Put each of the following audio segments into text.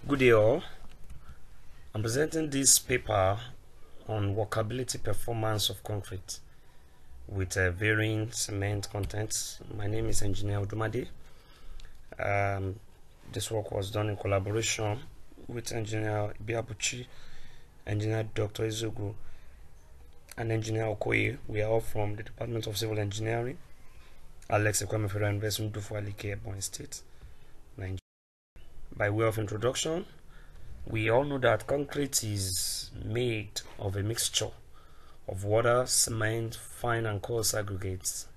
Good day all. I'm presenting this paper on workability performance of concrete with varying cement contents. My name is Engineer Odumade. This work was done in collaboration with Engineer Ibeabuchi, Engineer Dr. Ezugwu, and Engineer Okoye. We are all from the Department of Civil Engineering, Ekwueme Federal University, Ndufu-Alike, Ebonyi State, Nigeria. By way of introduction, we all know that concrete is made of a mixture of water, cement, fine and coarse aggregates,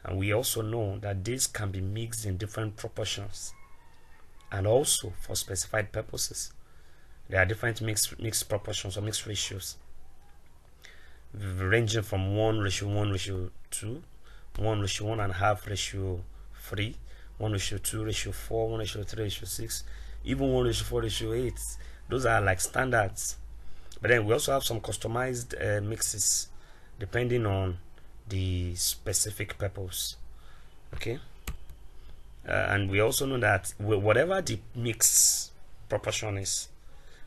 and we also know that this can be mixed in different proportions and also for specified purposes. There are different mixed proportions or mixed ratios ranging from 1:1:2, 1:1.5 3, 1:2 4, 1:3 6, even 1:4 8. Those are like standards. But then we also have some customized mixes depending on the specific purpose. Okay. And we also know that whatever the mix proportion is,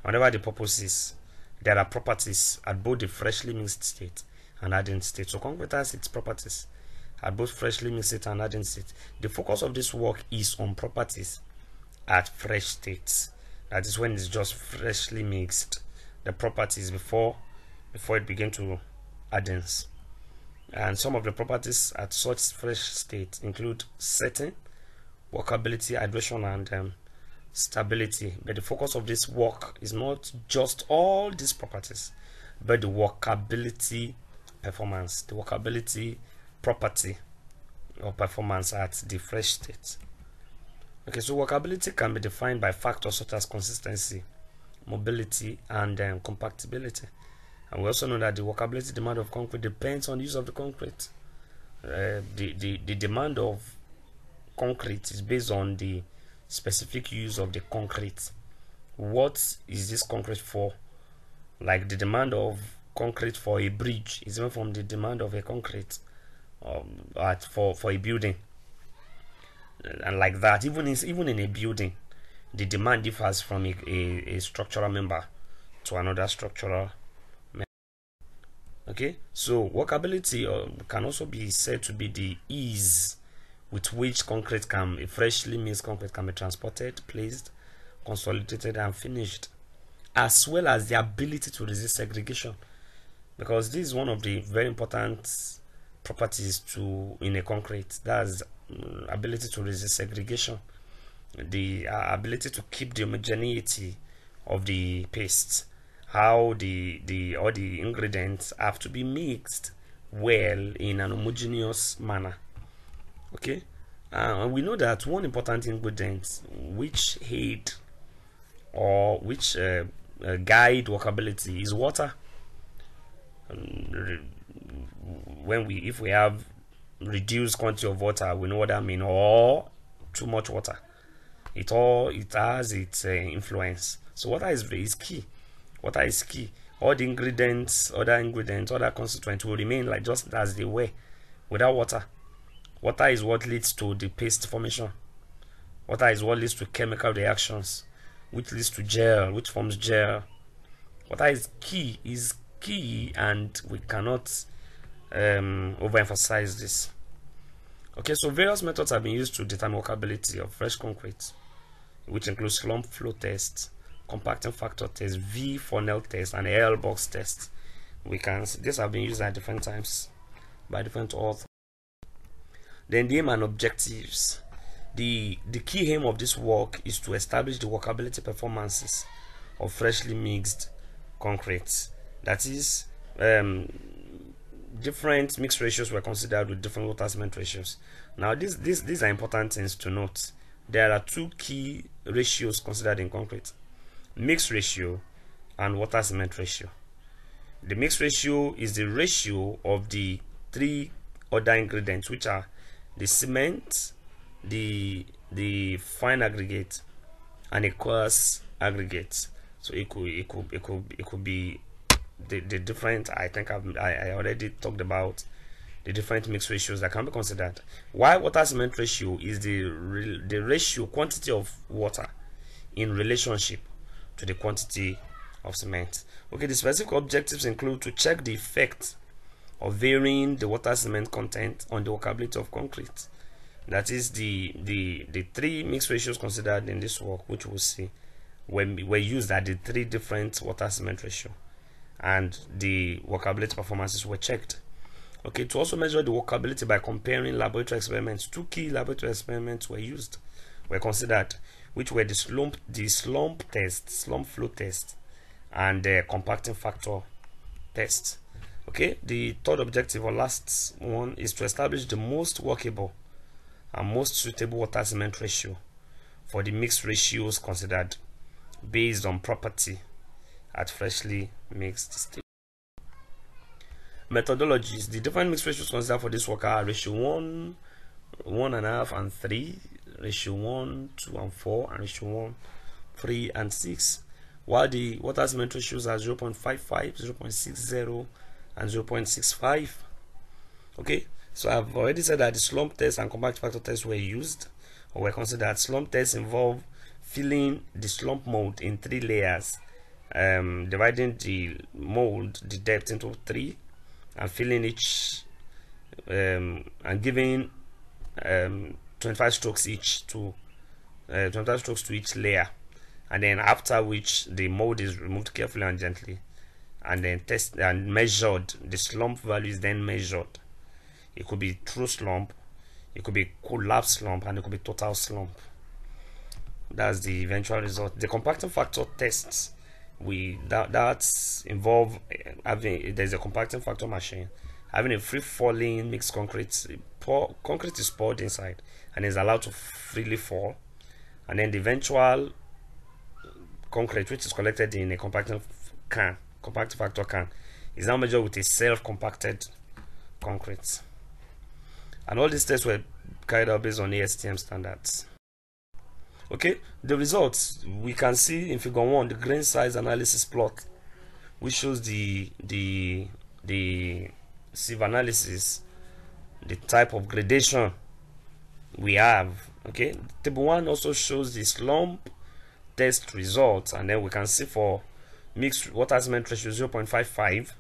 whatever the purpose is, there are properties at both the freshly mixed state and hardened state. So concrete has its properties at both freshly mixed state and hardened state. The focus of this work is on properties at fresh states. That is when it's just freshly mixed. The properties before it begin to harden. And some of the properties at such fresh state include setting, workability, hydration, and stability. But the focus of this work is not just all these properties, but the workability performance, the workability property or performance at the fresh state. Okay, so workability can be defined by factors such as consistency, mobility, and compactability. And we also know that the workability demand of concrete depends on the use of the concrete. The demand of concrete is based on the specific use of the concrete. What is this concrete for? Like the demand of concrete for a bridge is different from the demand of a concrete for a building. And like that, even in a building, the demand differs from a structural member to another structural member. Okay, so workability can also be said to be the ease with which a freshly mixed concrete can be transported, placed, consolidated, and finished, as well as the ability to resist segregation, because this is one of the very important properties in a concrete. That's ability to resist segregation, the ability to keep the homogeneity of the paste, how all the ingredients have to be mixed well in an homogeneous manner. Okay, and we know that one important ingredient which aid or which guide workability is water. If we have reduced quantity of water, we know what that means, or too much water, it has its influence. So water is key. Water is key. All the ingredients, other constituents will remain like just as they were without water. Water is what leads to the paste formation. Water is what leads to chemical reactions, which leads to gel, which forms gel. Water is key, and we cannot overemphasize this. Okay, so various methods have been used to determine workability of fresh concrete, which includes slump flow test, compacting factor test, V funnel test, and L box test. These have been used at different times by different authors. Then the aim and objectives. The key aim of this work is to establish the workability performances of freshly mixed concrete. That is, different mixed ratios were considered with different water cement ratios. Now these are important things to note. There are two key ratios considered in concrete: mixed ratio and water cement ratio. The mixed ratio is the ratio of the three other ingredients, which are the cement, the fine aggregate, and a coarse aggregate. So it could be the different. I think I already talked about the different mixed ratios that can be considered. While water cement ratio is the ratio quantity of water in relationship to the quantity of cement. Okay, the specific objectives include to check the effect of varying the water cement content on the workability of concrete. That is the three mixed ratios considered in this work, which we'll see when were used at the three different water cement ratio, and the workability performances were checked. Okay, to also measure the workability by comparing laboratory experiments, two key laboratory experiments were considered, which were the slump test, slump flow test, and the compacting factor test. Okay, the third objective or last one is to establish the most workable and most suitable water cement ratio for the mixed ratios considered based on property at freshly mixed state. Methodologies. The different mixed ratios considered for this work are ratio 1, 1.5 and 3, ratio 1, 2 and 4, and ratio 1, 3 and 6, while the water cement ratios are 0.55, 0.60 and 0.65. Okay, so I've already said that the slump test and compact factor test were used or were considered. Slump tests involve filling the slump mold in 3 layers, dividing the mold, the depth, into 3, and filling each and giving 25 strokes each to 25 strokes to each layer, and then after which the mold is removed carefully and gently, and then tested and measured. The slump value is then measured. It could be true slump, it could be collapse slump, and it could be total slump. That's the eventual result. The compacting factor tests, that involve having, there's a compacting factor machine having a free falling mixed concrete. Concrete is poured inside and is allowed to freely fall, and then the eventual concrete, which is collected in a compacting factor can, is now measured with a self-compacted concrete. And all these tests were carried out based on ASTM standards. Okay, the results we can see in figure 1, the grain size analysis plot, which shows the sieve analysis, the type of gradation we have. Okay, table 1 also shows the slump test results, and then we can see for mixed water cement ratio 0.55,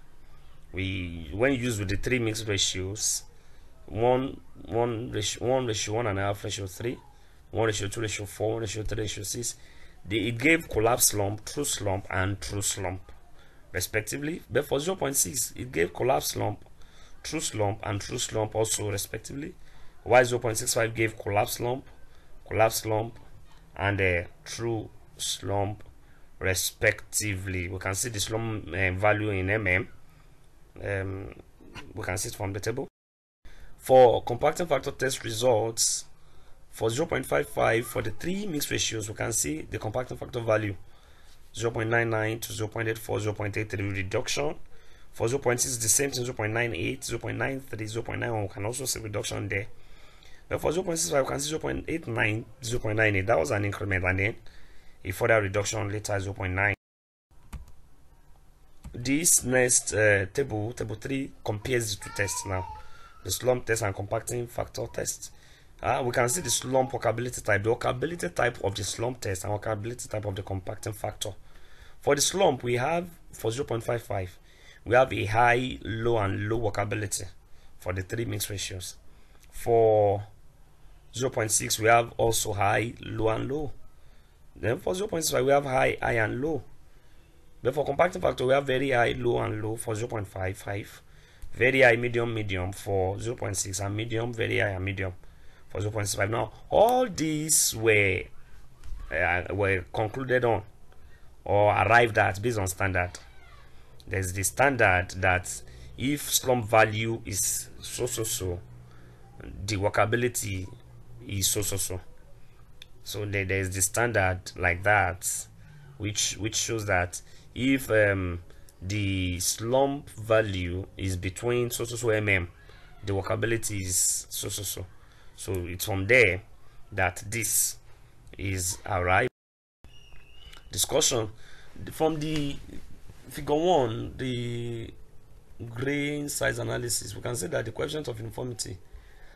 when used with the 3 mixed ratios, 1 ratio 1.5 ratio 3, 1 ratio 2 ratio 4, 1 ratio 3 ratio 6, it gave collapse slump, true slump, and true slump respectively. But for 0.6, it gave collapse slump, true slump, and true slump also respectively, while 0.65 gave collapse slump, and a true slump respectively. We can see the slump value in mm. We can see it from the table. For compacting factor test results, for 0.55 for the 3 mixed ratios, we can see the compacting factor value 0.99 to 0.84, 0.83 reduction. For 0.6, the same thing, 0.98, 0.93, 0.91. We can also see reduction there. But for 0.65, we can see 0.89, 0.98. That was an increment, and then a further reduction later, 0.9. This next table 3, compares the 2 tests now, the slump test and compacting factor test. We can see the slump workability type, the workability type of the slump test, and workability type of the compacting factor. For the slump, we have, for 0.55, we have a high, low, and low workability for the 3 mixed ratios. For 0.6, we have also high, low, and low. Then for 0.65, we have high, high, and low. But for compacting factor, we have very high, low, and low for 0.55, very high, medium, medium for 0.6, and medium, very high, and medium for 0.65. Now, all these were concluded on or arrived at based on standard. There's the standard that if slump value is so, the workability is so. So there's the standard like that, which shows that if the slump value is between so mm, the workability is so. So it's from there that this is arrived. Discussion from the figure 1, the grain size analysis. We can say that the coefficient of uniformity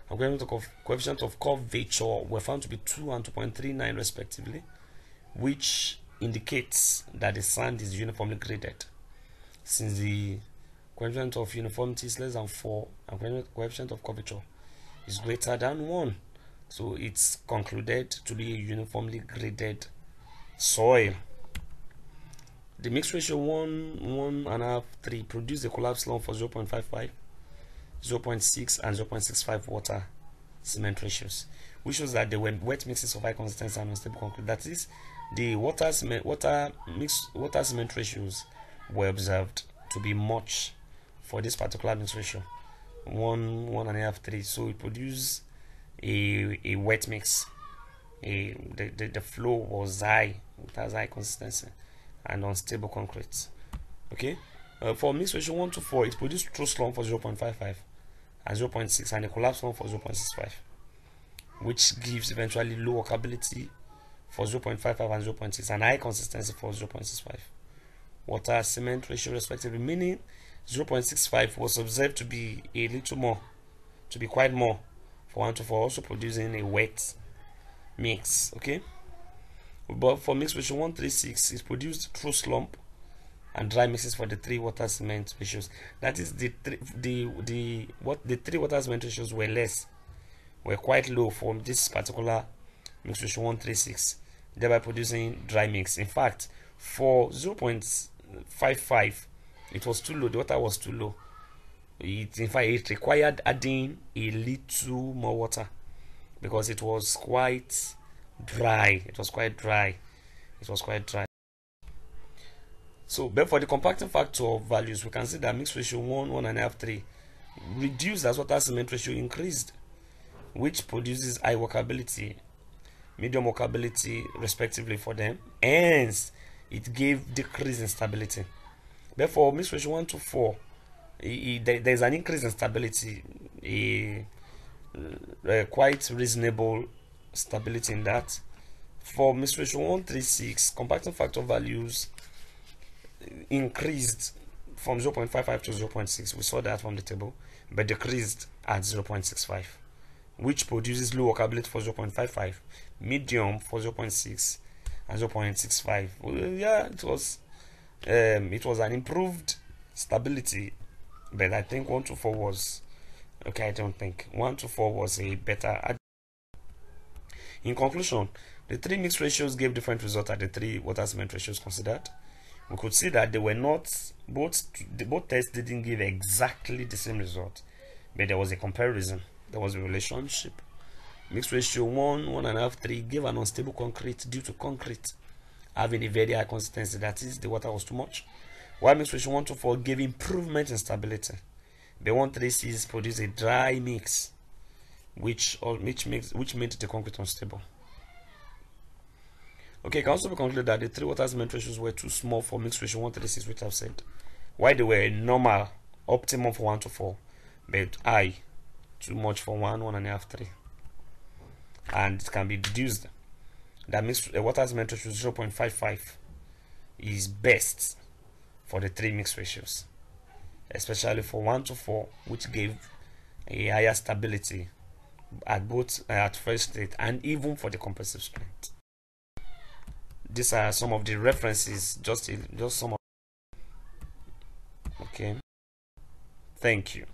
and coefficient of curvature were found to be 2 and 2.39 respectively, which indicates that the sand is uniformly graded, since the coefficient of uniformity is less than 4 and coefficient of curvature is greater than 1. So it's concluded to be a uniformly graded soil. The mixed ratio 1, 1.5, 3 produced a collapse lump for 0.55, 0.6 and 0.65 water cement ratios, which shows that there were wet mixes of high consistency and unstable concrete. That is, the water cement ratios were observed to be much for this particular mixed ratio, 1, 1.5, 3. So it produced a wet mix. The flow was high, it has high consistency and unstable concrete. Okay, for mixed ratio 1 to 4, it produced true slump for 0.55 and 0.6 and a collapse slump for 0.65, which gives eventually low workability for 0.55 and 0.6 and high consistency for 0.65 water cement ratio respectively, meaning 0.65 was observed to be a little more, to be quite more for 1 to 4, also producing a wet mix. Okay, but for mixed ratio 136, it produced true slump and dry mixes for the 3 water cement ratios. That is, the three water cement ratios were quite low for this particular mixed ratio 136, thereby producing dry mix. In fact, for 0.55, it was too low. The water was too low. In fact, it required adding a little more water because it was quite dry. So, but for the compacting factor values, we can see that mixed ratio 1, 1.5, 3 reduced as water cement ratio increased, which produces high workability, medium workability respectively for them. Hence, it gave decrease in stability. Therefore, mixed ratio 1 to 4, there's an increase in stability, quite reasonable stability in that. For mixed ratio 136, compacting factor values increased from 0.55 to 0.6. We saw that from the table, but decreased at 0.65, which produces low workability for 0.55, medium for 0.6, and 0.65. Well, yeah, it was an improved stability, but I think 1 to 4 was okay. I don't think 1 to 4 was a better. In conclusion, the 3 mixed ratios gave different results at the 3 water cement ratios considered. We could see that they were not both tests didn't give exactly the same result, but there was a comparison. There was a relationship. Mixed ratio 1, 1.5, 3 gave an unstable concrete due to concrete having a very high consistency, that is, the water was too much. While mixed ratio 1 to 4 gave improvement in stability. The 136 produced a dry mix, which made the concrete unstable. Okay, it can also be concluded that the 3 water cement ratios were too small for mixed ratio 136, which I've said, while they were normal, optimum for 1 to 4, but high, too much for 1, 1.5, 3. And it can be deduced that mixed water cement ratio 0.55 is best for the 3 mixed ratios, especially for 1 to 4, which gave a higher stability at both at first state and even for the compressive strength. These are some of the references, just some of. Okay, thank you.